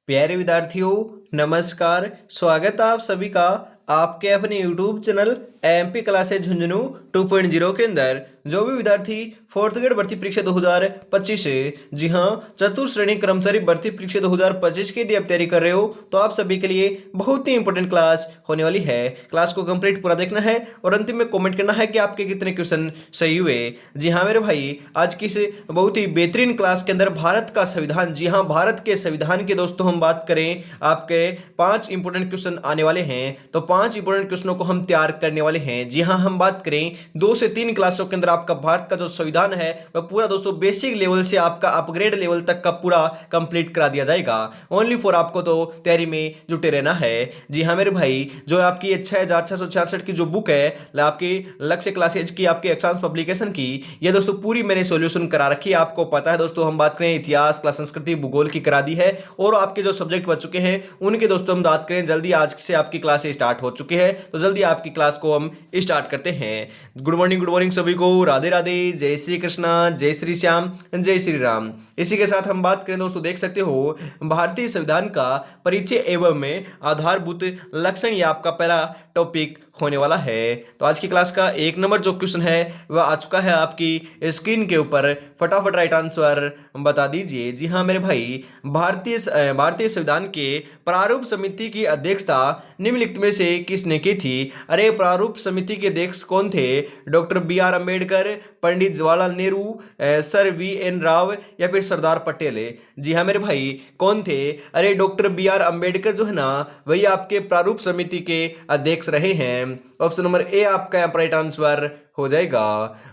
प्यारे विद्यार्थियों, नमस्कार। स्वागत है आप सभी का आपके अपने YouTube channel MP classes Jhunjhunu 2.0 के अंदर। जो भी विद्यार्थी फोर्थ ग्रेड भर्ती परीक्षा 2025 से जी हाँ चतुर्थ श्रेणी कर्मचारी भर्ती परीक्षा 2025 की यदि आप तैयारी कर रहे हो तो आप सभी के लिए बहुत ही इंपॉर्टेंट क्लास होने वाली है। क्लास को कंप्लीट पूरा देखना है और अंतिम में कमेंट करना है कि आपके कितने क्वेश्चन सही हुए। जी हाँ मेरे भाई, आज की इस बहुत ही बेहतरीन क्लास के अंदर भारत का संविधान, जी हाँ भारत के संविधान की दोस्तों हम बात करें, आपके 5 इंपॉर्टेंट क्वेश्चन आने वाले हैं। तो 5 इंपॉर्टेंट क्वेश्चनों को हम तैयार करने वाले हैं। जी हाँ, हम बात करें 2 से 3 क्लासों के अंदर आपका भारत का जो संविधान है वह पूरा दोस्तों बेसिक लेवल से आपका अपग्रेड लेवल तक का पूरा कंप्लीट करा दिया जाएगा। ओनली फॉर आपको तो तैयारी में जुटे रहना है। जी हाँ मेरे भाई, जो आपकी 6666 की जो बुक है आपकी लक्ष्य क्लासेज की, आपके एग्जाम्स पब्लिकेशन की, ये दोस्तों पूरी मैंने सॉल्यूशन करा रखी है। आपको पता है दोस्तों, हम बात करें इतिहास, कला, संस्कृति, भूगोल की करा दी है और आपके जो सब्जेक्ट बच चुके हैं उनके दोस्तों हम बात करें जल्दी आज से आपकी क्लासेस स्टार्ट हो चुकी है। तो जल्दी आपकी क्लास को हम स्टार्ट करते हैं। गुड मॉर्निंग सभी को। राधे राधे, जय श्री कृष्णा, जय श्री श्याम, जय श्री राम। इसी के साथ हम बात करें दोस्तों, देख सकते हो भारतीय संविधान का परिचय एवं में आधारभूत लक्षण, ये आपका पहला टॉपिक होने वाला है। तो आज की क्लास का 1 नंबर जो क्वेश्चन है वह आ चुका है आपकी स्क्रीन के ऊपर। फटाफट राइट आंसर बता दीजिए। जी हाँ मेरे भाई, भारतीय संविधान के प्रारूप समिति की अध्यक्षता निम्नलिखित में से किसने की थी? अरे प्रारूप समिति के अध्यक्ष कौन थे? Doctor B.R. अम्बेडकर, पंडित जवाहरलाल नेहरू, सर V.N. राव या फिर सरदार पटेल? जी हाँ मेरे भाई, कौन थे? अरे डॉक्टर B.R. अम्बेडकर जो है ना, वही आपके प्रारूप समिति के अध्यक्ष रहे हैं। ऑप्शन नंबर ए आपका यहाँ राइट आंसर हो जाएगा।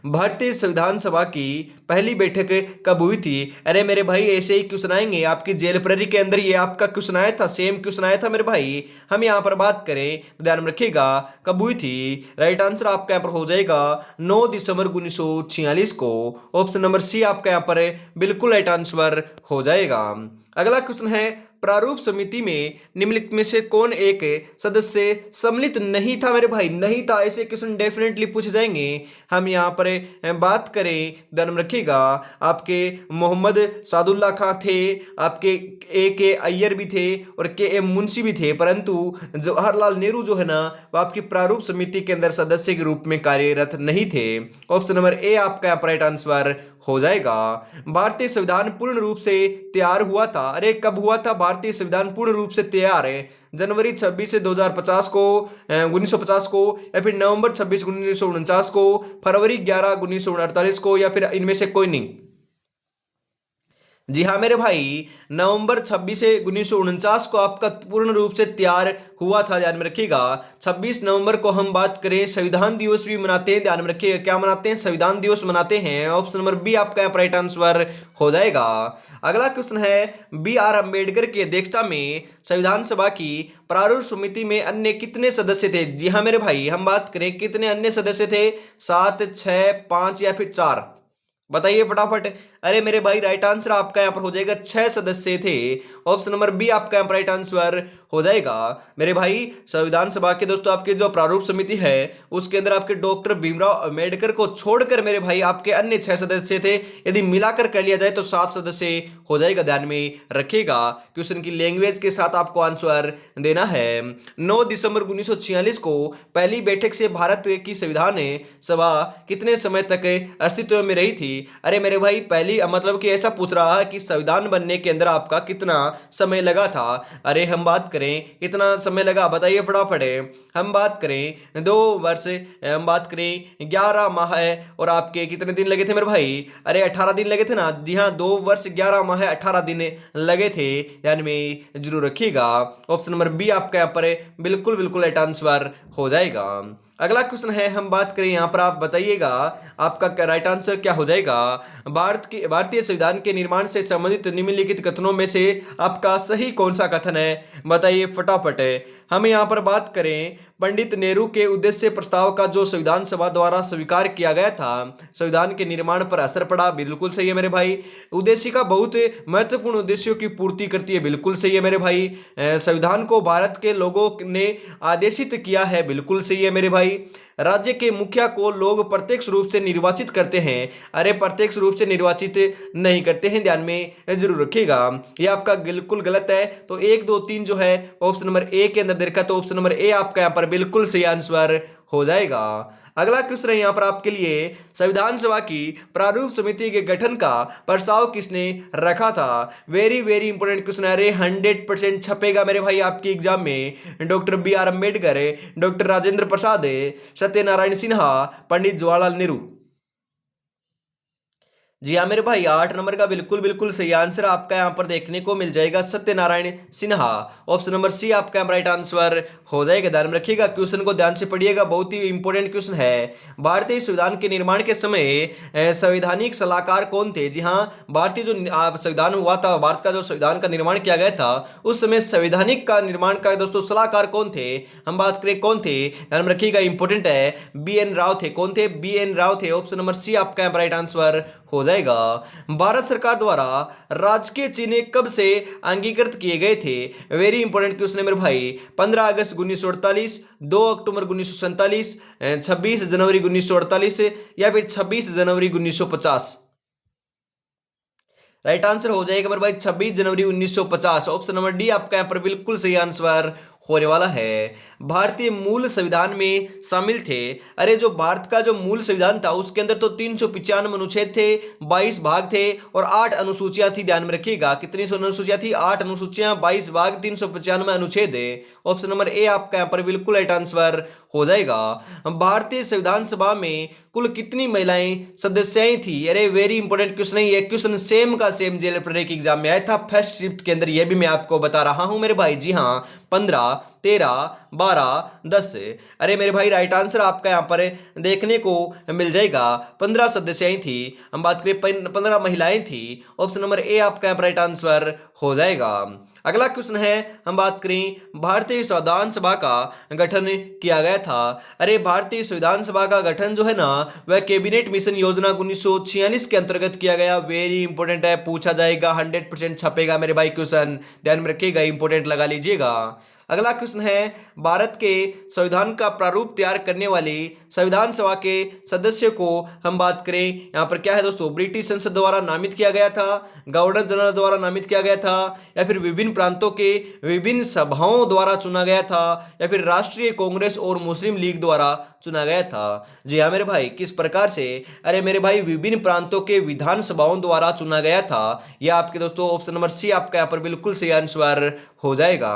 भारतीय संविधान सभा की पहली बैठक कब हुई थी? अरे मेरे भाई, ऐसे ही क्वेश्चन आएंगे आपकी जेल प्रहरी के अंदर, ये आपका क्वेश्चन आया था, सेम क्वेश्चन आया था मेरे भाई। हम यहाँ पर बात करें तो ध्यान में रखिएगा कब हुई थी। राइट आंसर आपका यहाँ पर हो जाएगा 9 दिसंबर 1946 को। ऑप्शन नंबर सी आपका यहाँ पर बिल्कुल राइट आंसर हो जाएगा। अगला क्वेश्चन है, प्रारूप समिति में निम्नलिखित में से कौन एक सदस्य सम्मिलित नहीं था? मेरे भाई नहीं था, ऐसे क्वेश्चन डेफिनेटली पूछे जाएंगे। हम यहाँ पर बात करें, ध्यान में रखिएगा, आपके मोहम्मद सादुल्ला खां थे, आपके A.K. अय्यर भी थे और K.M. मुंशी भी थे, परंतु जवाहरलाल नेहरू जो है ना वो आपकी प्रारूप समिति के अंदर सदस्य के रूप में कार्यरत नहीं थे। ऑप्शन नंबर ए आपका राइट आंसर हो जाएगा। भारतीय संविधान पूर्ण रूप से तैयार हुआ था? अरे कब हुआ था भारतीय संविधान पूर्ण रूप से तैयार? है जनवरी 26 से 2050 को, 1950 को, या फिर नवंबर 26 1949 को, फरवरी 11 1948 को, या फिर इनमें से कोई नहीं? जी हाँ मेरे भाई, नवंबर 26 से 1949 को आपका पूर्ण रूप से तैयार हुआ था। ध्यान में रखिएगा 26 नवंबर को हम बात करें संविधान दिवस भी मनाते हैं। ध्यान में रखिएगा क्या मनाते हैं? संविधान दिवस मनाते हैं। ऑप्शन नंबर बी आपका राइट आंसर हो जाएगा। अगला क्वेश्चन है, B.R. अम्बेडकर की अध्यक्षता में संविधान सभा की प्रारूप समिति में अन्य कितने सदस्य थे? जी हाँ मेरे भाई, हम बात करें कितने अन्य सदस्य थे? 7, 6, 5 या फिर 4? बताइए फटाफट। अरे मेरे भाई, राइट आंसर आपका यहाँ पर हो जाएगा 6 सदस्य थे। ऑप्शन नंबर बी आपका यहाँ पर राइट आंसर हो जाएगा। मेरे भाई, संविधान सभा के दोस्तों आपके जो प्रारूप समिति है उसके अंदर आपके डॉक्टर भीमराव अम्बेडकर को छोड़कर मेरे भाई आपके अन्य 6 सदस्य थे। यदि मिलाकर कर लिया जाए तो 7 सदस्य हो जाएगा। ध्यान में रखिएगा, क्वेश्चन की लैंग्वेज के साथ आपको आंसर देना है। 9 दिसंबर 1946 को पहली बैठक से भारत की संविधान सभा कितने समय तक अस्तित्व में रही थी? अरे मेरे भाई, पहली मतलब कि ऐसा पूछ रहा है कि संविधान बनने के अंदर आपका कितना समय लगा था। अरे हम बात करें कितना समय लगा, बताइए फटाफट। हम बात करें 2 वर्ष, हम बात करें 11 माह और आपके कितने दिन लगे थे मेरे भाई? अरे 18 दिन लगे थे ना। जी हाँ, 2 वर्ष 11 माह 18 दिन लगे थे। ध्यान में जरूर रखिएगा। ऑप्शन नंबर बी आपका यहाँ पर बिल्कुल बिल्कुल राइट आंसर हो जाएगा। अगला क्वेश्चन है, हम बात करें यहाँ पर, आप बताइएगा आपका राइट आंसर क्या हो जाएगा। भारतीय संविधान के निर्माण से संबंधित निम्नलिखित कथनों में से आपका सही कौन सा कथन है? बताइए फटाफट। हम यहाँ पर बात करें पंडित नेहरू के उद्देश्य प्रस्ताव का जो संविधान सभा द्वारा स्वीकार किया गया था, संविधान के निर्माण पर असर पड़ा, बिल्कुल सही है मेरे भाई। उद्देश्य का बहुत महत्वपूर्ण उद्देश्यों की पूर्ति करती है, बिल्कुल सही है मेरे भाई। संविधान को भारत के लोगों ने आदेशित किया है, बिल्कुल सही है मेरे भाई। राज्य के मुखिया को लोग प्रत्यक्ष रूप से निर्वाचित करते हैं। अरे प्रत्यक्ष रूप से निर्वाचित नहीं करते हैं, ध्यान में जरूर रखिएगा। ये आपका बिल्कुल गलत है। तो 1 2 3 जो है ऑप्शन नंबर ए के अंदर दे रखा है, तो ऑप्शन नंबर ए आपका यहाँ पर बिल्कुल सही आंसर हो जाएगा। अगला क्वेश्चन है यहाँ पर आपके लिए, संविधान सभा की प्रारूप समिति के गठन का प्रस्ताव किसने रखा था? वेरी वेरी इंपॉर्टेंट क्वेश्चन है। अरे 100% छपेगा मेरे भाई आपके एग्जाम में। Doctor B.R. Ambedkar, doctor Rajendra Prasad, Satyanarayan Sinha, Pandit Jawaharlal Nehru. जी हाँ मेरे भाई, 8 नंबर का बिल्कुल बिल्कुल सही आंसर आपका यहाँ पर देखने को मिल जाएगा, Satyanarayan Sinha. Option number C आपका राइट आंसर हो जाएगा। ध्यान में रखिएगा, क्वेश्चन को ध्यान से पढ़िएगा, बहुत ही इंपॉर्टेंट क्वेश्चन है। भारतीय संविधान के निर्माण के समय संवैधानिक सलाहकार कौन थे? जी हाँ, भारतीय जो संविधान हुआ था, भारत का जो संविधान का निर्माण किया गया था, उस समय संवैधानिक का निर्माण का दोस्तों सलाहकार कौन थे? हम बात करें कौन थे, ध्यान में रखिएगा, इंपॉर्टेंट है। B.N. राव थे। कौन थे? B.N. राव थे। ऑप्शन नंबर सी आपका राइट आंसर हो जाएगा। भारत सरकार द्वारा राजकीय चिन्ह कब से अंगीकृत किए गए थे? वेरी इंपॉर्टेंट क्वेश्चन है मेरे भाई। 15 अगस्त 1948, 2 अक्टूबर 1947, 26 जनवरी 1948 या फिर 26 जनवरी 1950। राइट आंसर हो जाएगा मेरे भाई 26 जनवरी 1950। ऑप्शन नंबर डी आपका यहाँ पर बिल्कुल सही आंसर होने वाला है। भारतीय मूल संविधान में शामिल थे। अरे जो भारत का जो मूल संविधान था उसके अंदर तो 395 अनुच्छेद थे, 22 भाग थे और 8 अनुसूचियां थी। ध्यान में रखिएगा, कितनी अनुसूचियां थी? 8 अनुसूचियां, 22 भाग, 395 अनुच्छेद है। ऑप्शन नंबर ए आपका यहाँ पर बिल्कुल राइट आंसर हो जाएगा। भारतीय संविधान सभा में कुल कितनी महिलाएं सदस्याएं थी? अरे वेरी इंपॉर्टेंट क्वेश्चन है ये। क्वेश्चन सेम का सेम जेल के एग्जाम में आया था फर्स्ट शिफ्ट के अंदर, ये भी मैं आपको बता रहा हूं मेरे भाई। जी हाँ, 15, 13, 12, 10। अरे मेरे भाई राइट आंसर आपका यहाँ पर देखने को मिल जाएगा, 15 सदस्याएं थी। हम बात करें 15 महिलाएं थी। ऑप्शन नंबर ए आपका यहाँ पर राइट आंसर हो जाएगा। अगला क्वेश्चन है, हम बात करें भारतीय संविधान सभा का गठन किया गया था। अरे भारतीय संविधान सभा का गठन जो है ना, वह कैबिनेट मिशन योजना 1946 के अंतर्गत किया गया। वेरी इंपॉर्टेंट है, पूछा जाएगा, 100% छपेगा मेरे भाई क्वेश्चन, ध्यान में रखिएगा, इंपॉर्टेंट लगा लीजिएगा। अगला क्वेश्चन है, भारत के संविधान का प्रारूप तैयार करने वाली संविधान सभा के सदस्य को हम बात करें, यहाँ पर क्या है दोस्तों, ब्रिटिश संसद द्वारा नामित किया गया था, गवर्नर जनरल द्वारा नामित किया गया था, या फिर विभिन्न प्रांतों के विभिन्न सभाओं द्वारा चुना गया था, या फिर राष्ट्रीय कांग्रेस और मुस्लिम लीग द्वारा चुना गया था? जी हाँ मेरे भाई, किस प्रकार से? अरे मेरे भाई, विभिन्न प्रांतों के विधानसभाओं द्वारा चुना गया था। यह आपके दोस्तों ऑप्शन नंबर सी आपका यहाँ पर बिल्कुल सही आंसर हो जाएगा।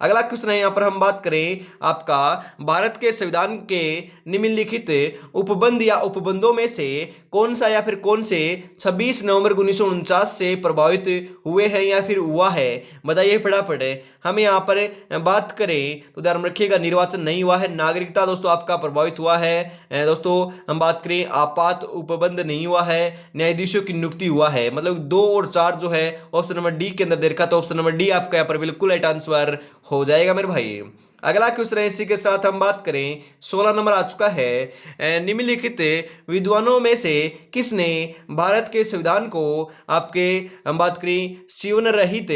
अगला क्वेश्चन है, यहाँ पर हम बात करें आपका, भारत के संविधान के निम्नलिखित उपबंध या उपबंधों में से कौन सा या फिर कौन से 26 नवंबर 1949 से प्रभावित हुए हैं या फिर हुआ है? बताइए फटाफट। हम यहाँ पर बात करें तो ध्यान रखिएगा, निर्वाचन नहीं हुआ है, नागरिकता दोस्तों आपका प्रभावित हुआ है। दोस्तों हम बात करें आपात उपबंध नहीं हुआ है, न्यायाधीशों की नियुक्ति हुआ है। मतलब 2 और 4 जो है ऑप्शन नंबर डी के अंदर दे रखा, तो ऑप्शन नंबर डी आपका यहाँ पर बिल्कुल राइट आंसर हो जाएगा मेरे भाई। अगला क्वेश्चन है, इसी के साथ हम बात करें, 16 नंबर आ चुका है। निम्नलिखित विद्वानों में से किसने भारत के संविधान को आपके हम बात करें जीवन रहित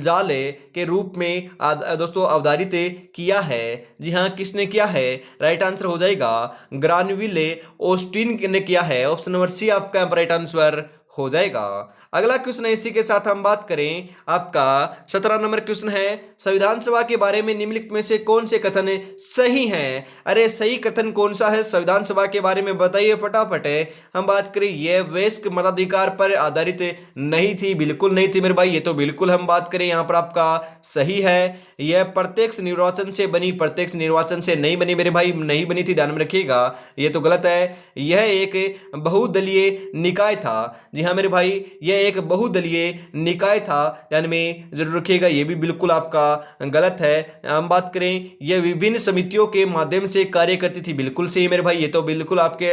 जाल के रूप में दोस्तों अवधारित किया है? जी हाँ, किसने किया है? राइट आंसर हो जाएगा ग्रानविले ऑस्टिन ने किया है। ऑप्शन नंबर सी आपका राइट आंसर हो जाएगा। अगला क्वेश्चन है, इसी के साथ हम बात करें आपका 17 नंबर क्वेश्चन है, संविधान सभा के बारे में निम्नलिखित में से कौन से कथन सही हैं? अरे सही कथन कौन सा है संविधान सभा के बारे में, बताइए फटाफट। हम बात करें, यह वयस्क मताधिकार पर आधारित नहीं थी, बिल्कुल नहीं थी मेरे भाई, ये तो बिल्कुल हम बात करें यहाँ पर आपका सही है। यह प्रत्यक्ष निर्वाचन से बनी, प्रत्यक्ष निर्वाचन से नहीं बनी मेरे भाई, नहीं बनी थी, ध्यान में रखिएगा, ये तो गलत है। यह एक बहुदलीय निकाय था। जी हाँ मेरे भाई, यह एक बहुदलीय निकाय था, ध्यान में जरूर रखिएगा, यह भी बिल्कुल आपका गलत है। हम बात करें, यह विभिन्न समितियों के माध्यम से कार्य करती थी, बिल्कुल सही मेरे भाई, ये तो बिल्कुल आपके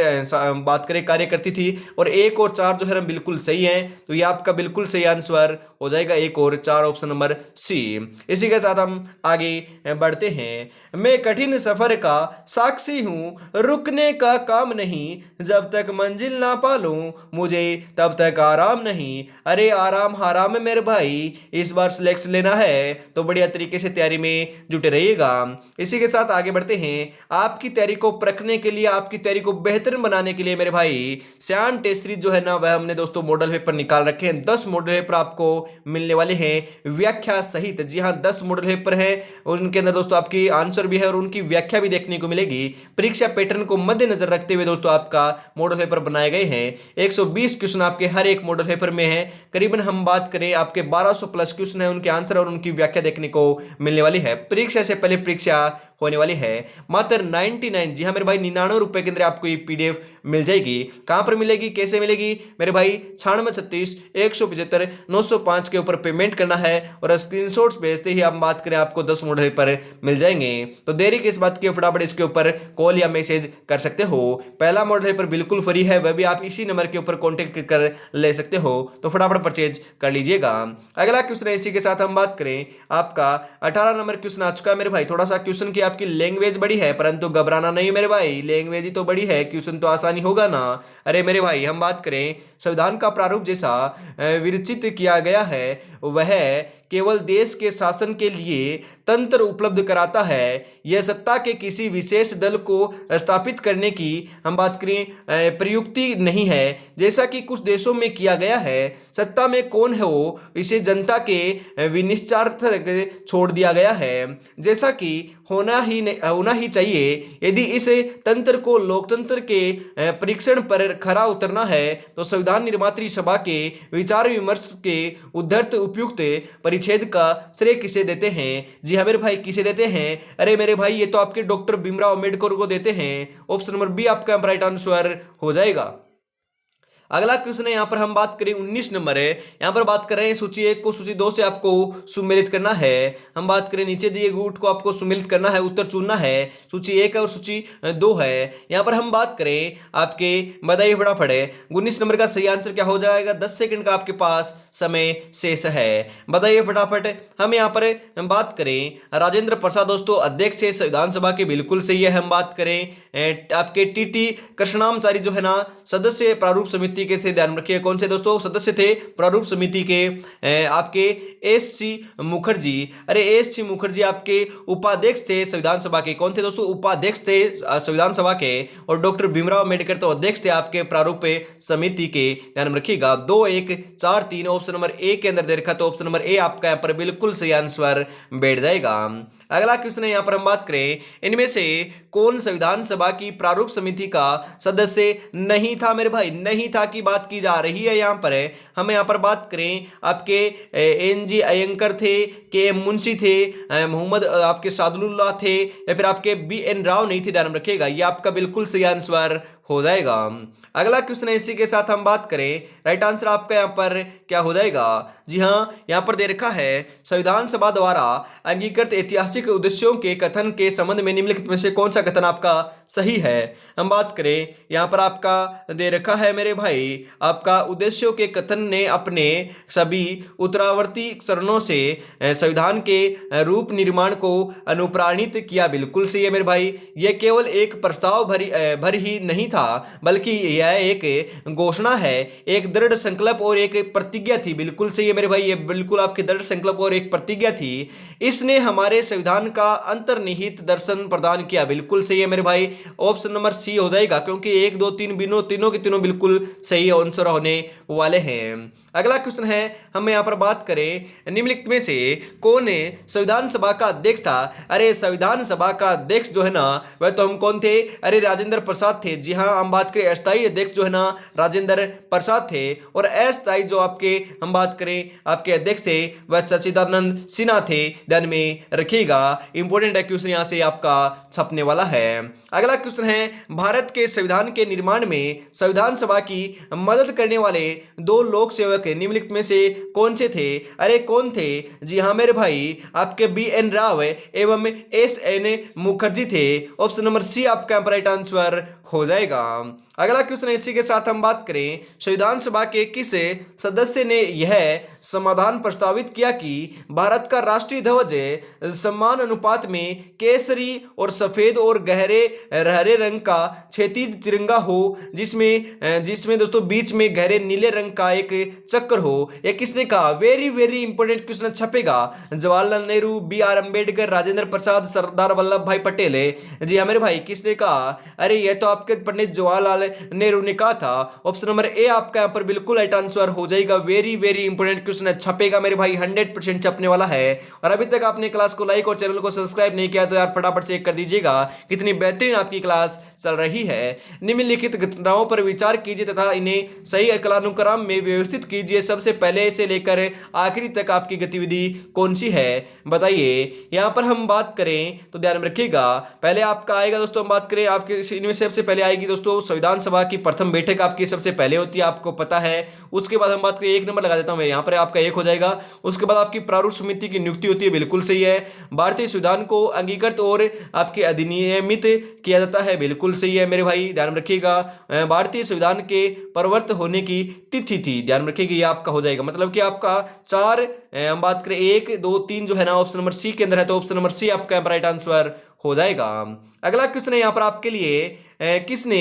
बात करें कार्य करती थी। और 1 और 4 जो है ना बिल्कुल सही है, तो यह आपका बिल्कुल सही आंसर हो जाएगा 1 और 4, ऑप्शन नंबर सी। इसी के साथ हम आगे बढ़ते हैं। मैं कठिन सफर का साक्षी हूं, रुकने का काम नहीं, जब तक मंजिल ना पालूं मुझे तब तक आराम नहीं। अरे आराम हराम है मेरे भाई, इस बार सिलेक्शन लेना है तो बढ़िया तरीके से तैयारी में जुटे रहिएगा। इसी के साथ आगे बढ़ते हैं। आपकी तैयारी को परखने के लिए, आपकी तैयारी को बेहतर बनाने के लिए मेरे भाई श्याम टेस्ट सीरीज जो है ना, वह हमने दोस्तों मॉडल पेपर निकाल रखे हैं। 10 मॉडल पेपर आपको मिलने वाले हैं व्याख्या सहित। जी हाँ, 10 मॉडल पेपर है और उनके अंदर दोस्तों आपकी आंसर भी है और उनकी व्याख्या भी देखने को मिलेगी। परीक्षा पैटर्न को मद्देनजर रखते हुए दोस्तों आपका मॉडल पेपर बनाए गए हैं। 120 क्वेश्चन आपके हर एक मॉडल पेपर में है। करीबन हम बात करें आपके 1200 प्लस क्वेश्चन है, उनके आंसर और उनकी व्याख्या देखने को मिलने वाली है। परीक्षा से पहले परीक्षा होने वाली है मात्र 99, जी हाँ मेरे भाई 99 रुपए के अंदर आपको ये पीडीएफ मिल जाएगी। कहां पर मिलेगी, कैसे मिलेगी मेरे भाई? 9636 175 905 के ऊपर पेमेंट करना है और स्क्रीनशॉट्स भेजते ही आप बात करें आपको 10 मॉडल पेपर मिल जाएंगे। तो देरी किस बात की, फटाफट इसके ऊपर कॉल या मैसेज कर सकते हो। पहला मॉडल पेपर बिल्कुल फ्री है, वह भी आप इसी नंबर के ऊपर कॉन्टेक्ट कर ले सकते हो, तो फटाफट परचेज कर लीजिएगा। अगला क्वेश्चन है, इसी के साथ हम बात करें आपका 18 नंबर क्वेश्चन आ चुका है मेरे भाई। थोड़ा सा क्वेश्चन की आपकी लैंग्वेज बड़ी है, परंतु घबराना नहीं मेरे भाई, लैंग्वेज ही तो बड़ी है, क्वेश्चन तो आसानी होगा ना। अरे मेरे भाई हम बात करें संविधान का प्रारूप जैसा विरचित किया गया है, वह केवल देश के शासन के लिए तंत्र उपलब्ध कराता है। यह सत्ता के किसी विशेष दल को स्थापित करने की हम बात करें प्रयुक्ति नहीं है, जैसा कि कुछ देशों में किया गया है। सत्ता में कौन है वो, इसे जनता के विनिश्चयार्थ छोड़ दिया गया है, जैसा कि होना ही चाहिए। यदि इस तंत्र को लोकतंत्र के परीक्षण पर खरा उतरना है तो संविधान निर्मात्री सभा के विचार विमर्श के उद्धृत उपयुक्त परिच्छेद का श्रेय किसे देते हैं? जी हाँ मेरे भाई, किसे देते हैं? अरे मेरे भाई ये तो आपके डॉक्टर भीमराव अंबेडकर को देते हैं। ऑप्शन नंबर बी आपका राइट आंसर हो जाएगा। अगला क्वेश्चन है, यहां पर हम बात करें 19 नंबर है। यहां पर बात कर रहे हैं सूची 1 को सूची 2 से आपको सुमेलित करना है। हम बात करें नीचे दिए गुट को आपको सुमेलित करना है, उत्तर चुनना है। सूची 1 है और सूची 2 है। यहां पर हम बात करें आपके, बताइए फटाफट है 19 नंबर का सही आंसर क्या हो जाएगा? 10 सेकंड का आपके पास समय शेष है, बताइए फटाफट। हम यहां पर बात करें राजेंद्र प्रसाद दोस्तों अध्यक्ष है संविधान सभा के, बिल्कुल सही है। हम बात करें आपके टीटी कृष्णामचारी जो है ना सदस्य प्रारूप समिति के थे, ध्यान रखिए कौन से दोस्तों सदस्य थे प्रारूप समिति के, आपके एस.सी. मुखर्जी। अरे एस.सी. मुखर्जी आपके उपाध्यक्ष थे संविधान सभा के। कौन थे दोस्तों? उपाध्यक्ष थे संविधान सभा के। और डॉक्टर भीमराव अंबेडकर तो अध्यक्ष थे आपके प्रारूप समिति के, ध्यान रखिएगा। 2 1 4 3 ऑप्शन नंबर ए के अंदर दे रखा, तो ऑप्शन नंबर ए आपका यहाँ पर बिल्कुल सही आंसर बैठ जाएगा। अगला क्वेश्चन है, यहां पर हम बात करें इनमें से कौन संविधान सभा की प्रारूप समिति का सदस्य नहीं था मेरे भाई? नहीं था की बात की जा रही है यहां पर। हम यहां पर बात करें आपके एन.जी. अयंकर थे, के.एम. मुंशी थे, मोहम्मद आपके सादुल्लाह थे, या फिर आपके बी.एन. राव नहीं थे, ध्यान रखिएगा। ये आपका बिल्कुल सही आंसर हो जाएगा। अगला क्वेश्चन है, इसी के साथ हम बात करें राइट आंसर आपका यहां पर क्या हो जाएगा? जी हां, यहां पर दे रखा है संविधान सभा द्वारा अंगीकृत ऐतिहासिक उद्देश्यों के कथन के संबंध में निम्नलिखित में से कौन सा कथन आपका सही है? हम बात करें यहां पर आपका दे रखा है मेरे भाई आपका उद्देश्यों के कथन ने अपने सभी उत्तरावर्ती चरणों से संविधान के रूप निर्माण को अनुप्राणित किया, बिल्कुल सही है मेरे भाई। यह केवल एक प्रस्ताव भर ही नहीं था, बल्कि यह एक घोषणा है, एक दृढ़ संकल्प और एक प्रतिज्ञा थी, बिल्कुल सही है मेरे भाई। ये बिल्कुल आपकी दृढ़ संकल्प और एक प्रतिज्ञा थी। इसने हमारे संविधान का अंतर्निहित दर्शन प्रदान किया, बिल्कुल सही है मेरे भाई। ऑप्शन नंबर सी हो जाएगा, क्योंकि 1 2 3 तीनों के तीनों बिल्कुल सही आंसर होने वाले हैं। अगला क्वेश्चन है, हम यहां पर बात करें निम्नलिखित में से कौन संविधान सभा का अध्यक्ष था? अरे संविधान सभा का अध्यक्ष जो है ना वह तो हम कौन थे? अरे राजेंद्र प्रसाद थे। जी हां, हम बात करें अस्थायी अध्यक्ष जो है ना राजेंद्र प्रसाद थे, और अस्थायी जो आपके हम बात करें आपके अध्यक्ष थे वह सच्चिदानंद सिन्हा थे, ध्यान में रखिएगा। इंपॉर्टेंट है क्वेश्चन यहां से आपका छपने वाला है। अगला क्वेश्चन है, भारत के संविधान के निर्माण में संविधान सभा की मदद करने वाले 2 लोक सेवक निम्नलिखित में से कौन से थे? अरे कौन थे? जी हां मेरे भाई आपके बी.एन. राव एवं एस.एन. मुखर्जी थे। ऑप्शन नंबर सी आपका राइट आंसर हो जाएगा। अगला क्वेश्चन है, इसी के साथ हम बात करें, संविधान सभा के किस सदस्य ने यह समाधान प्रस्तावित किया कि भारत का राष्ट्रीय ध्वज समान अनुपात में केसरी और सफेद और गहरे हरे रंग का क्षैतिज तिरंगा हो, जिसमें जिसमें दोस्तों बीच में गहरे नीले रंग का एक चक्र हो। यह किसने कहा? वेरी वेरी इंपॉर्टेंट क्वेश्चन छपेगा। Jawaharlal Nehru, B R Ambedkar, Rajendra Prasad, Sardar Vallabhbhai Patel है। जी हाँ मेरे भाई, किसने कहा? अरे यह तो आपके पंडित जवाहरलाल नेहरू ने कहा था। ऑप्शन नंबर ए आपका यहाँ पर बिल्कुल राइट आंसर हो जाएगा। वेरी वेरी इंपॉर्टेंट क्वेश्चन छपेगा मेरे भाई, 100% छपने वाला है। और अभी तक आपने क्लास को लाइक और चैनल को सब्सक्राइब नहीं किया तो यार फटाफट से कर दीजिएगा, कितनी बेहतरीन आपकी क्लास चल रही है। निम्नलिखित घटनाओं पर विचार कीजिए तथा इन्हें सही कालानुक्रम में व्यवस्थित कीजिए। सबसे पहले से लेकर आखिरी तक आपकी गतिविधि कौन सी है बताइए। यहां पर हम बात करें तो ध्यान में रखिएगा, पहले आपका आएगा दोस्तों, हम बात करें आपके इनमें सबसे पहले आएगी दोस्तों संविधान सभा की प्रथम बैठक आपकी सबसे पहले होती है, आपको पता है। उसके बाद हम बात करें, एक नंबर लगा देता हूं मैं यहां पर, आपका एक हो जाएगा। उसके बाद आपकी प्रारूप समिति की नियुक्ति होती है, बिल्कुल सही है। भारतीय संविधान को अंगीकृत और आपके अधिनियमित किया जाता है, बिल्कुल सही है मेरे भाई, ध्यान रखिएगा। भारतीय संविधान के प्रवर्त होने की तिथि थी, ध्यान रखिएगा, ये आपका हो जाएगा। मतलब कि आपका चार, हम बात करें 1 2 3 जो है ना ऑप्शन नंबर सी के अंदर है, तो ऑप्शन नंबर सी आपका राइट आंसर हो जाएगा। अगला क्वेश्चन है यहाँ पर आपके लिए, किसने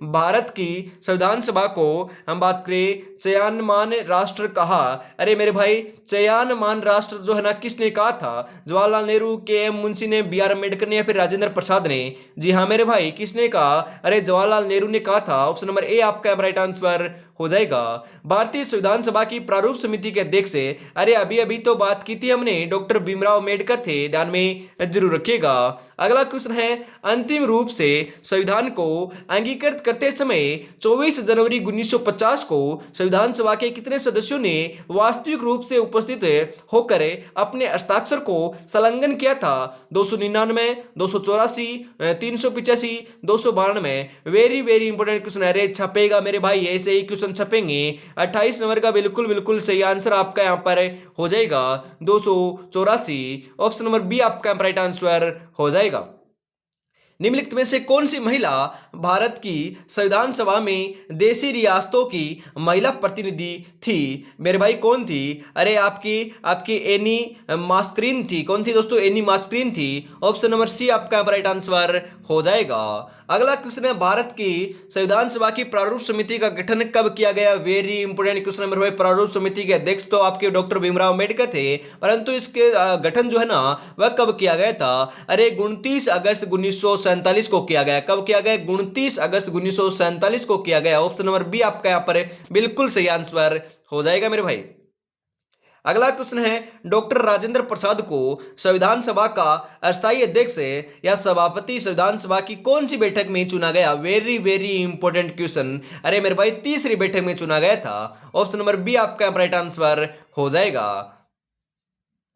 भारत की संविधान सभा को हम बात करें चयनमान राष्ट्र कहा? अरे मेरे भाई, चयनमान राष्ट्र जो है ना किसने कहा था? जवाहरलाल नेहरू, के एम मुंशी ने, बी आर अम्बेडकर ने, या फिर राजेंद्र प्रसाद ने? जी हाँ मेरे भाई, किसने कहा? अरे जवाहरलाल नेहरू ने कहा था। ऑप्शन नंबर ए आपका राइट आंसर हो जाएगा। भारतीय संविधान सभा की प्रारूप समिति के अध्यक्ष से, अरे अभी अभी तो बात की थी हमने, डॉक्टर भीमराव अम्बेडकर थे, ध्यान में जरूर रखिएगा। अगला क्वेश्चन है, अंतिम रूप से संविधान को अंगीकृत करते समय 24 जनवरी 1950 को संविधान सभा के कितने सदस्यों ने वास्तविक रूप से उपस्थित होकर अपने हस्ताक्षर को संलग्न किया था? 299, 284, 385, 292? वेरी वेरी इंपॉर्टेंट क्वेश्चन है, अरे छपेगा मेरे भाई, ऐसे ही क्वेश्चन छपेंगे। 28 नंबर का बिल्कुल बिल्कुल सही आंसर आपका यहाँ पर हो जाएगा 284। ऑप्शन नंबर बी आपका राइट आंसर हो जाएगा। निम्नलिखित में से कौन सी महिला भारत की संविधान सभा में देशी रियासतों की महिला प्रतिनिधि थी? मेरे भाई कौन थी? अरे आपकी आपकी एनी मास्क्रीन थी। कौन थी दोस्तों? एनी मास्क्रीन थी। ऑप्शन नंबर सी आपका राइट आंसर हो जाएगा। अगला क्वेश्चन है, भारत की संविधान सभा की प्रारूप समिति का गठन कब किया गया? वेरी इंपोर्टेंट क्वेश्चन नंबर भाई, प्रारूप समिति के अध्यक्ष तो आपके डॉक्टर भीमराव अम्बेडकर थे, परंतु इसके गठन जो है ना वह कब किया गया था? अरे 29 अगस्त 1947 को किया गया। कब किया गया? 29 अगस्त 1947 को किया गया। ऑप्शन नंबर बी आपका यहाँ पर बिल्कुल सही आंसर हो जाएगा मेरे भाई। अगला क्वेश्चन है, डॉक्टर राजेंद्र प्रसाद को संविधान सभा का अस्थायी अध्यक्ष या सभापति संविधान सभा की कौन सी बैठक में चुना गया? Very very important question. अरे मेरे भाई, तीसरी बैठक में चुना गया था। ऑप्शन नंबर बी आपका राइट आंसर हो जाएगा।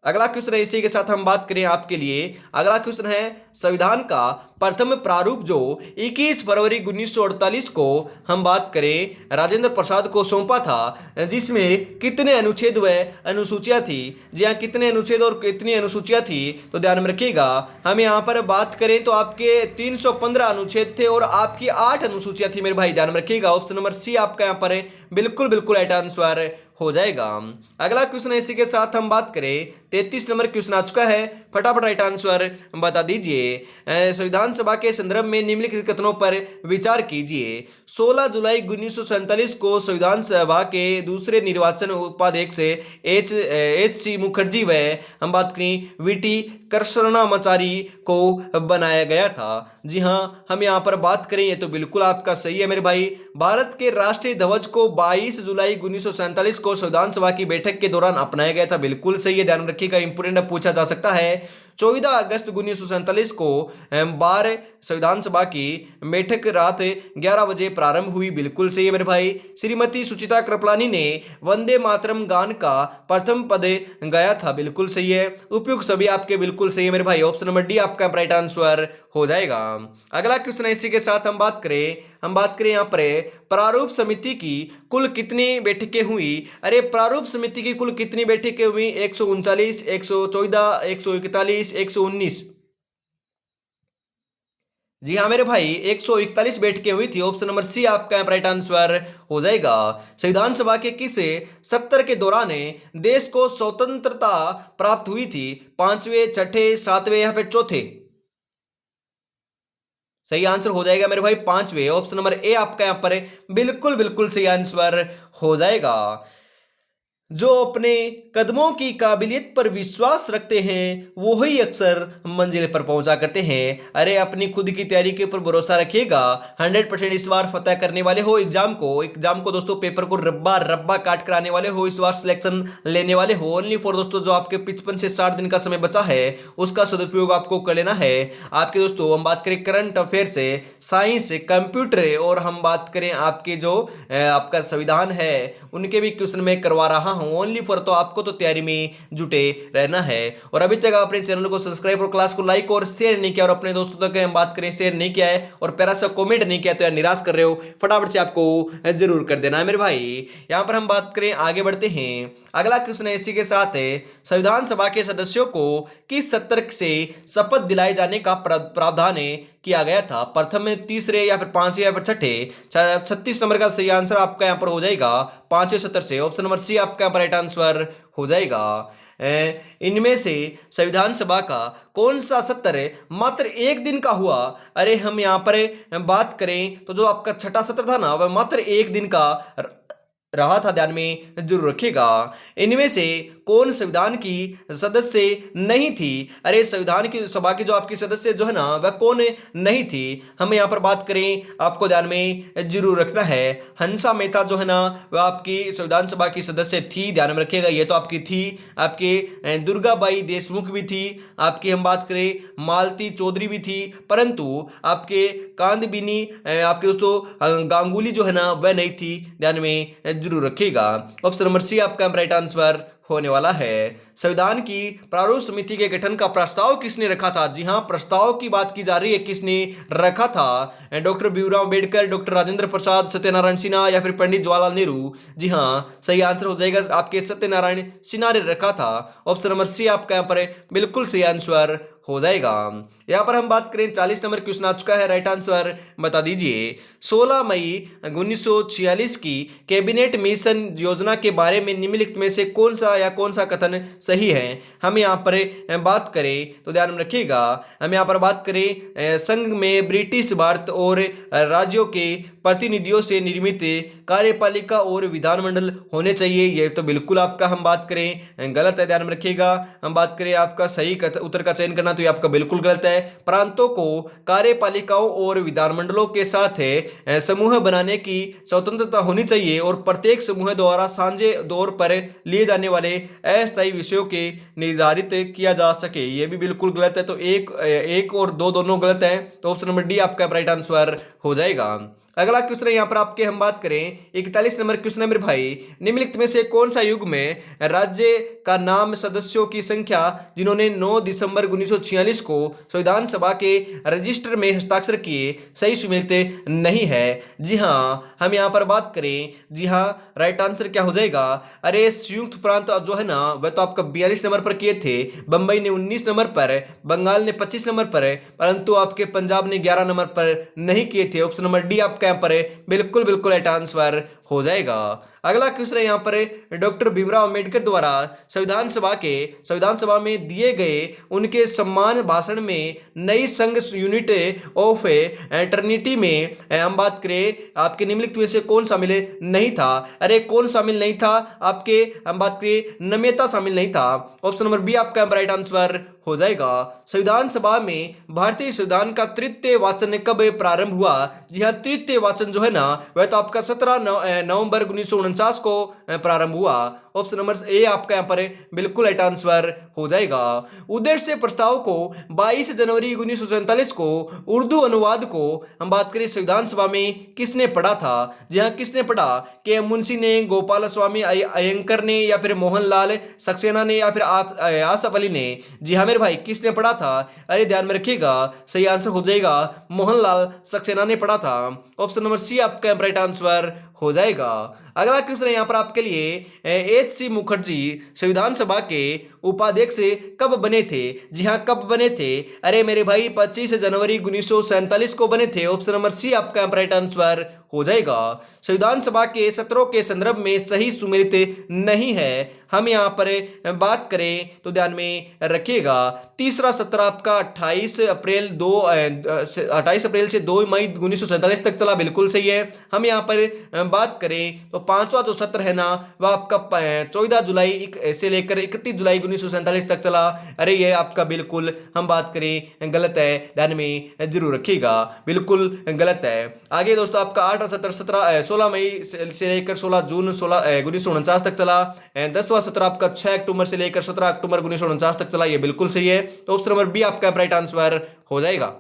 अगला क्वेश्चन है, इसी के साथ हम बात करें आपके लिए। अगला क्वेश्चन है, संविधान का प्रथम प्रारूप जो 21 फरवरी 1948 को हम बात करें राजेंद्र प्रसाद को सौंपा था, जिसमें कितने अनुच्छेद व अनुसूचियां थी? जी हाँ, कितने अनुच्छेद और कितनी अनुसूचियां थी? तो ध्यान में रखिएगा, हम यहाँ पर बात करें तो आपके 315 अनुच्छेद थे और आपकी 8 अनुसूचियां थी मेरे भाई, ध्यान में रखिएगा। ऑप्शन नंबर सी आपका यहाँ पर बिल्कुल बिल्कुल राइट आंसर हो जाएगा। अगला क्वेश्चन है, इसी के साथ हम बात करें 33 नंबर क्वेश्चन आ चुका है, फटाफट राइट आंसर बता दीजिए। संविधान सभा के संदर्भ में निम्नलिखित कथनों पर विचार कीजिए। 16 जुलाई 1947 को संविधान सभा के दूसरे निर्वाचन उपाध्यक्ष एच सी मुखर्जी व हम बात करें वीटी कृष्णामाचारी को बनाया गया था। जी हाँ, हम यहाँ पर बात करें ये तो बिल्कुल आपका सही है मेरे भाई। भारत के राष्ट्रीय ध्वज को 22 जुलाई 1947 को संविधान सभा की बैठक के दौरान अपनाया गया था, बिल्कुल सही है, ध्यान रखिएगा, इंपोर्टेंट पूछा जा सकता है। 14 अगस्त 1947 को बार संविधान सभा की बैठक रात 11 बजे प्रारंभ हुई, बिल्कुल सही है मेरे भाई। श्रीमती सुचिता कृपलानी ने वंदे मातरम गान का प्रथम पद गाया था, बिल्कुल सही है। उपयुक्त सभी आपके बिल्कुल सही है मेरे भाई। ऑप्शन नंबर डी आपका राइट आंसर हो जाएगा। अगला क्वेश्चन है, इसी के साथ हम बात करें यहाँ पर प्रारूप समिति की कुल कितनी बैठकें हुई? अरे प्रारूप समिति की कुल कितनी बैठकें हुई? 139, 114, 141, 119? जी हाँ मेरे भाई, 141 बैठकें हुई थी। ऑप्शन नंबर सी आपका यहाँ पर राइट आंसर हो जाएगा। संविधान सभा के किस सत्र के दौरान देश को स्वतंत्रता प्राप्त हुई थी? पांचवें, छठे, सातवें या फिर चौथे? सही आंसर हो जाएगा मेरे भाई पांचवें। ऑप्शन नंबर ए आपका यहां पर बिल्कुल बिल्कुल सही आंसर हो जाएगा। जो अपने कदमों की काबिलियत पर विश्वास रखते हैं वो ही अक्सर मंजिल पर पहुंचा करते हैं। अरे अपनी खुद की तैयारी के ऊपर भरोसा रखिएगा। 100% इस बार फतह करने वाले हो एग्जाम को दोस्तों पेपर को रब्बा रब्बा काट कर आने वाले हो। इस बार सिलेक्शन लेने वाले हो। ओनली फॉर दोस्तों जो आपके 55 से 60 दिन का समय बचा है उसका सदुपयोग आपको कर लेना है। आपके दोस्तों हम बात करें करंट अफेयर से, साइंस से, कंप्यूटर और हम बात करें आपके जो आपका संविधान है उनके भी क्वेश्चन में करवा रहा हूं। ओनली फॉर तो आपको तो तैयारी में जुटे रहना है। और अभी तक अपने चैनल को सब्सक्राइब और क्लास को लाइक और शेयर नहीं किया और अपने दोस्तों तक हम बात करें शेयर नहीं किया है और प्यारा सा कमेंट नहीं किया तो यार निराश कर रहे हो, फटाफट से आपको जरूर कर देना है मेरे भाई। यहां पर हम बात करें, आगे बढ़ते हैं। अगला क्वेश्चन है इसी के साथ है, संविधान सभा के सदस्यों को किस सत्र से शपथ दिलाए जाने का प्रावधान किया गया था? प्रथम में, तीसरे या फिर पांचवें या फिर छठे? 36 नंबर का सही आंसर आपका यहां पर हो जाएगा पांचवें सत्र से। ऑप्शन नंबर सी आपका यहां पर राइट आंसर हो जाएगा। इनमें से संविधान सभा का कौन सा सत्र मात्र एक दिन का हुआ? अरे हम यहां पर बात करें तो जो आपका छठा सत्र था ना वह मात्र एक दिन का रहा था, ध्यान में जरूर रखिएगा। इनमें से कौन संविधान की सदस्य नहीं थी? अरे संविधान की सभा की जो आपकी सदस्य जो है ना वह कौन नहीं थी? हम यहां पर बात करें आपको ध्यान में जरूर रखना है, हंसा मेहता जो है ना वह आपकी संविधान सभा की सदस्य थी, ध्यान में रखिएगा। ये तो आपकी थी। आपके दुर्गाबाई देशमुख भी थी, आपकी हम बात करें मालती चौधरी भी थी, परंतु आपके कांदबिनी आपके दोस्तों गांगुली जो है ना वह नहीं थी, ध्यान में जरूर रखिएगा। ऑप्शन नंबर सी आपका राइट आंसर होने वाला है। संविधान की प्रारूप समिति के गठन का प्रस्ताव किसने रखा था? जी हां, प्रस्ताव की बात की जा रही है, किसने रखा था? डॉक्टर भीमराव अंबेडकर, डॉक्टर राजेंद्र प्रसाद, सत्यनारायण सिन्हा या फिर पंडित जवाहरलाल नेहरू? जी हां, सही आंसर हो जाएगा आपके सत्यनारायण सिन्हा ने रखा था। ऑप्शन नंबर सी आपका यहां पर बिल्कुल सही आंसर हो जाएगा। यहां पर हम बात करें 40 नंबर क्वेश्चन आ चुका है, राइट आंसर बता दीजिए। 16 मई 1946 की कैबिनेट मिशन योजना के बारे में निम्नलिखित में से कौन सा कथन सही है? हम यहां पर बात करें तो ध्यान में रखिएगा, हम यहां पर बात करें संघ में ब्रिटिश भारत और राज्यों के प्रतिनिधियों से निर्मित कार्यपालिका और विधानमंडल होने चाहिए। यह तो बिल्कुल आपका हम बात करें गलत है, ध्यान में रखिएगा। हम बात करें आपका सही उत्तर का चयन करना तो ये आपका बिल्कुल गलत है। प्रांतों को कार्यपालिकाओं और विधानमंडलों के साथ समूह बनाने की स्वतंत्रता होनी चाहिए और प्रत्येक समूह द्वारा साझे तौर पर लिए जाने वाले अस्थायी विषयों के निर्धारित किया जा सके। यह भी बिल्कुल गलत है। तो एक और दो दोनों गलत है, तो ऑप्शन नंबर डी आपका राइट आंसर हो जाएगा। अगला क्वेश्चन है, यहां पर आपके हम बात करें 41 नंबर क्वेश्चन है मेरे भाई। निम्नलिखित में से कौन सा युग में राज्य का नाम सदस्यों की संख्या जिन्होंने 9 दिसंबर 1946 को संविधान सभा के रजिस्टर में हस्ताक्षर किए सही सुमेलित नहीं है? जी हां, हम यहां पर बात करें, जी हां राइट आंसर क्या हो जाएगा? अरे संयुक्त प्रांत जो है ना वह तो आपका 42 नंबर पर किए थे, बंबई ने 19 नंबर पर, बंगाल ने 25 नंबर पर, परंतु आपके पंजाब ने 11 नंबर पर नहीं किए थे। ऑप्शन नंबर डी आपका यहां पर बिल्कुल बिल्कुल राइट आंसर हो जाएगा। अगला क्वेश्चन है यहां पर डॉक्टर भीमराव अंबेडकर द्वारा संविधान सभा में दिए गए उनके सम्मान भाषण में नई संघ यूनिट ऑफ एटर्निटी में हम बात करें आपके निम्नलिखित में से कौन शामिल नहीं था? अरे कौन शामिल नहीं था? आपके हम बात करें नम्यता शामिल नहीं था। ऑप्शन नंबर बी आपका राइट आंसर हो जाएगा। संविधान सभा में भारतीय संविधान का तृतीय वाचन कब प्रारंभ हुआ? जी हाँ, तृतीय वाचन जो है ना वह तो आपका 17 नवंबर 1949 को प्रारंभ हुआ। ऑप्शन नंबर ए आपका यहां पर बिल्कुल राइट आंसर हो जाएगा। उद्देश्य प्रस्ताव को 22 जनवरी 1947 को उर्दू अनुवाद को हम बात करें संविधान सभा में किसने पढ़ा था? जी हाँ, किसने पढ़ा? के एम मुंशी ने, गोपाल स्वामी अयंकर ने या फिर मोहनलाल सक्सेना ने या फिर आसफ अली ने? जी हाँ मेरे भाई, किसने पढ़ा था? अरे ध्यान में रखिएगा, सही आंसर हो जाएगा मोहनलाल सक्सेना ने पढ़ा था। ऑप्शन नंबर सी आपका राइट आंसर हो जाएगा। अगला क्वेश्चन है यहां पर आपके लिए, एच सी मुखर्जी संविधान सभा के उपाध्यक्ष कब बने थे? जी हाँ, कब बने थे? अरे मेरे भाई 25 जनवरी 1947 को बने थे। ऑप्शन नंबर सी आपका राइट आंसर हो जाएगा। संविधान सभा के सत्रों के संदर्भ में सही सुमेलित नहीं है। हम यहाँ पर बात करें तो ध्यान में रखिएगा, तीसरा सत्र आपका 28 अप्रैल से 2 मई 1947 तक चला, बिल्कुल सही है। हम यहाँ पर बात करें तो पांचवा जो सत्र है ना वह आपका 14 जुलाई से लेकर 31 जुलाई 1947 तक चला। अरे ये आपका बिल्कुल हम बात करें गलत है, ध्यान में जरूर रखिएगा, बिल्कुल गलत है। आगे दोस्तों आपका 8वां सत्र 16 मई से लेकर 16 जून 1949 तक चला। 10वां सत्र आपका 6 अक्टूबर से लेकर 17 अक्टूबर 1949 तक चला, ये बिल्कुल सही है। तो ऑप्शन नंबर बी आपका राइट आंसर हो जाएगा।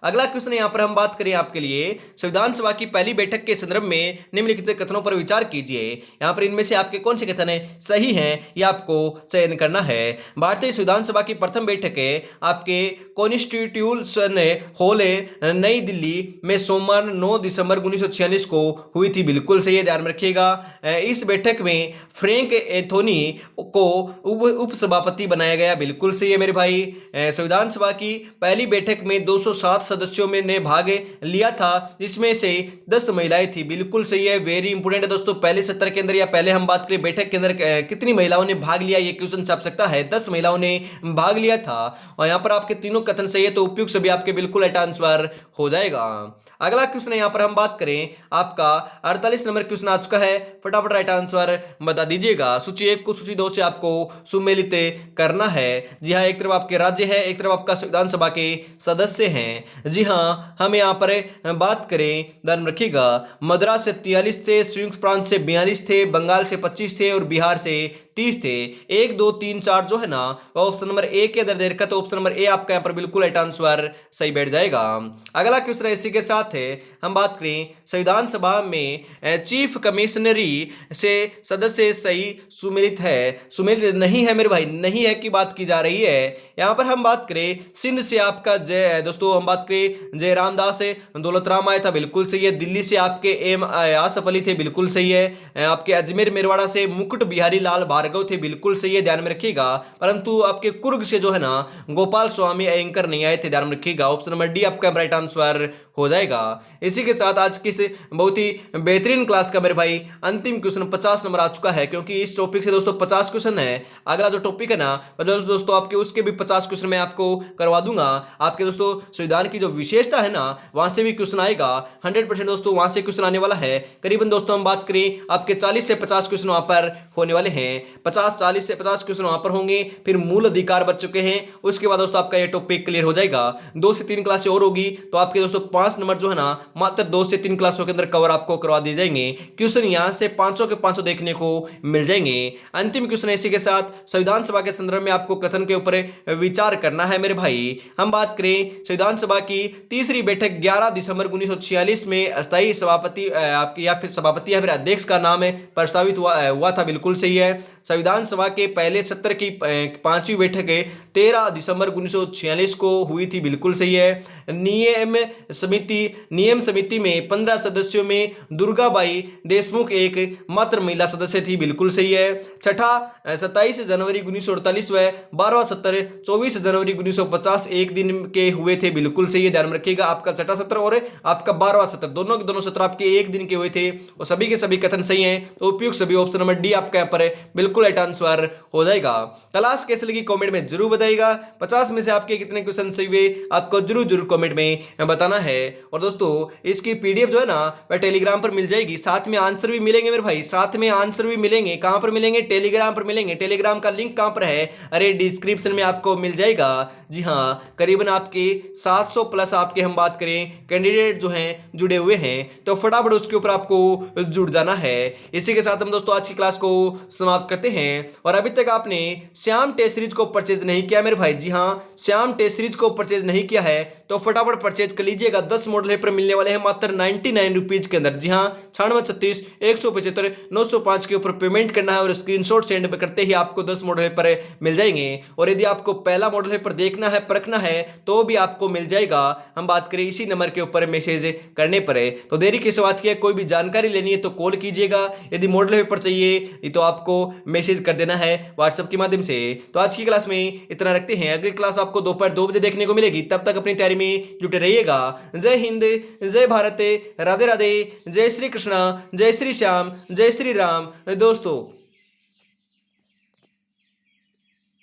अगला क्वेश्चन यहां पर हम बात करें आपके लिए, संविधान सभा की पहली बैठक के संदर्भ में निम्नलिखित कथनों पर विचार कीजिए। यहां पर इनमें से आपके कौन से कथन सही हैं यह आपको चयन करना है। भारतीय संविधान सभा की प्रथम बैठक आपके कॉन्स्टिट्यूशन हॉल नई दिल्ली में सोमवार 9 दिसंबर 1946 को हुई थी, बिल्कुल सही है, ध्यान में रखिएगा। इस बैठक में फ्रैंक एंथोनी को उपसभापति बनाया गया, बिल्कुल सही है मेरे भाई। संविधान सभा की पहली बैठक में 207 सदस्यों में ने भाग लिया था, जिसमें से 10 महिलाएं थी, बिल्कुल सही है, वेरी इंपोर्टेंट है दोस्तों। पहले सत्र के अंदर या पहले हम बात करें बैठक के अंदर कितनी महिलाओं ने भाग लिया, ये क्वेश्चन छप सकता है। 10 महिलाओं ने भाग लिया था। और यहां पर आपके तीनों कथन सही है, तो उपयुक्त सभी आपके बिल्कुल राइट आंसर हो जाएगा। अगला क्वेश्चन यहां पर हम बात करें, आपका 48 नंबर क्वेश्चन आ चुका है, फटाफट राइट आंसर बता दीजिएगा। सूची 1 को सूची 2 से आपको सुमेलित करना है। जी हाँ, एक तरफ आपके राज्य है, एक तरफ आपका संविधान सभा के सदस्य हैं। जी हाँ, हम यहाँ पर बात करें, ध्यान रखिएगा, मद्रास से 43 थे, संयुक्त प्रांत से 42 थे, बंगाल से 25 थे और बिहार से 30 थे। 1 2 3 4 जो है ना ऑप्शन नंबर ए के अंदर दे रखा, तो ऑप्शन नंबर ए आपका यहाँ पर बिल्कुल राइट आंसर सही बैठ जाएगा। अगला क्वेश्चन इसी के साथ है, हम बात करें संविधान सभा में चीफ कमिश्नरी से सदस्य सही सुमेलित है, सुमेलित नहीं है मेरे भाई, नहीं है की बात की जा रही है। यहां पर हम बात करें सिंध से आपका जय, दोस्तों हम बात करें जय रामदास दौलत राम आया था, बिल्कुल सही है। दिल्ली से आपके एम आसफ अली थे, बिल्कुल सही है। आपके अजमेर मेरवाड़ा से मुकुट बिहारी लाल भार्गव थे, बिल्कुल सही है, ध्यान में रखिएगा। परंतु आपके कुर्ग से जो है ना गोपाल स्वामी अयंकर नहीं आए थे, ध्यान में रखिएगा। ऑप्शन नंबर डी आपका राइट आंसर हो जाएगा। इसी के साथ आज की इस बहुत ही बेहतरीन क्लास का मेरे भाई अंतिम क्वेश्चन 50 नंबर आ चुका है, क्योंकि इस टॉपिक से दोस्तों 50 क्वेश्चन है। अगला जो टॉपिक है ना मतलब दोस्तों आपके उसके भी 50 क्वेश्चन मैं आपको करवा दूंगा। आपके दोस्तों संविधान की जो विशेषता है ना वहां से भी क्वेश्चन आएगा, 100% दोस्तों वहां से क्वेश्चन आने वाला है। करीबन दोस्तों हम बात करें आपके 40 से 50 क्वेश्चन वहां पर होने वाले हैं, 40 से 50 क्वेश्चन वहां पर होंगे। फिर मूल अधिकार बच चुके हैं, उसके बाद दोस्तों आपका ये टॉपिक क्लियर हो जाएगा। 2 से 3 क्लासें और होगी, तो आपके दोस्तों 5 नंबर जो है ना मात्र 2 से 3 क्लासों के अंदर कवर आपको करवा दिए जाएंगे। क्वेश्चन यहां से 500 के 500 देखने को मिल जाएंगे। अंतिम क्वेश्चन इसी के साथ संविधान सभा के संदर्भ में आपको कथन के ऊपर विचार करना है मेरे भाई। हम बात करें संविधान सभा की तीसरी बैठक 11 दिसंबर 1946 में अस्थायी सभापति आपकी या फिर अध्यक्ष का नाम प्रस्तावित हुआ था, बिल्कुल सही है। संविधान सभा के पहले सत्र की 5वीं बैठक 13 दिसंबर 1946 को हुई थी, बिल्कुल सही है। नियम समिति में 15 सदस्यों में दुर्गाबाई देशमुख एक मात्र महिला सदस्य थी, बिल्कुल सही है। छठा 27 जनवरी 1948 व 12वां सत्र 24 जनवरी 1950 एक दिन के हुए थे, बिल्कुल सही है, ध्यान में रखिएगा। आपका छठा सत्र और आपका 12वां सत्र दोनों के दोनों सत्र आपके एक दिन के हुए थे, और सभी के सभी कथन सही हैं, तो उपयुक्त सभी ऑप्शन नंबर डी आपका यहाँ पर बिल्कुल राइट आंसर हो जाएगा। क्लास कैसे लगी कमेंट में जरूर बताइएगा। 50 में से आपके कितने क्वेश्चन सही हुए आपको जरूर कमेंट में बताना है। और दोस्तों इसकी पीडीएफ जो है ना वह टेलीग्राम पर मिल जाएगी, साथ में आंसर भी मिलेंगे मेरे भाई, साथ में आंसर भी मिलेंगे। कहां पर मिलेंगे? टेलीग्राम पर मिलेंगे। टेलीग्राम का लिंक कहां पर है? अरे डिस्क्रिप्शन में आपको मिल जाएगा। जी हाँ, करीबन आपके 700 प्लस आपके हम बात करें कैंडिडेट जो हैं जुड़े हुए हैं, तो फटाफट उसके ऊपर आपको जुड़ जाना है। इसी के साथ हम दोस्तों आज की क्लास को समाप्त करते हैं। और अभी तक आपने श्याम टेस्ट सीरीज को परचेज नहीं किया मेरे भाई, जी हाँ श्याम टेस्ट सीरीज को परचेज नहीं किया है तो फटाफट परचेज कर लीजिएगा। 10 मॉडल पेपर मिलने वाले हैं मात्र 99 रुपीज के अंदर। जी हाँ 9636 175 905 के ऊपर पेमेंट करना है और स्क्रीनशॉट सेंड करते ही आपको 10 मॉडल पेपर मिल जाएंगे। और यदि आपको पहला मॉडल पेपर देखना है परखना है तो भी आपको मिल जाएगा। हम बात करें इसी नंबर के ऊपर मैसेज करने पर है, तो देरी किस बात की है, कोई भी जानकारी लेनी है तो कॉल कीजिएगा। यदि मॉडल पेपर चाहिए तो आपको मैसेज कर देना है व्हाट्सएप के माध्यम से। तो आज की क्लास में इतना रखते हैं, अगली क्लास आपको दोपहर 2 बजे देखने को मिलेगी। तब तक अपनी तैयारी में जुटे रहिएगा। जय हिंद, जय भारत, राधे राधे, जय श्री कृष्णा, जय श्री श्याम, जय श्री राम। दोस्तों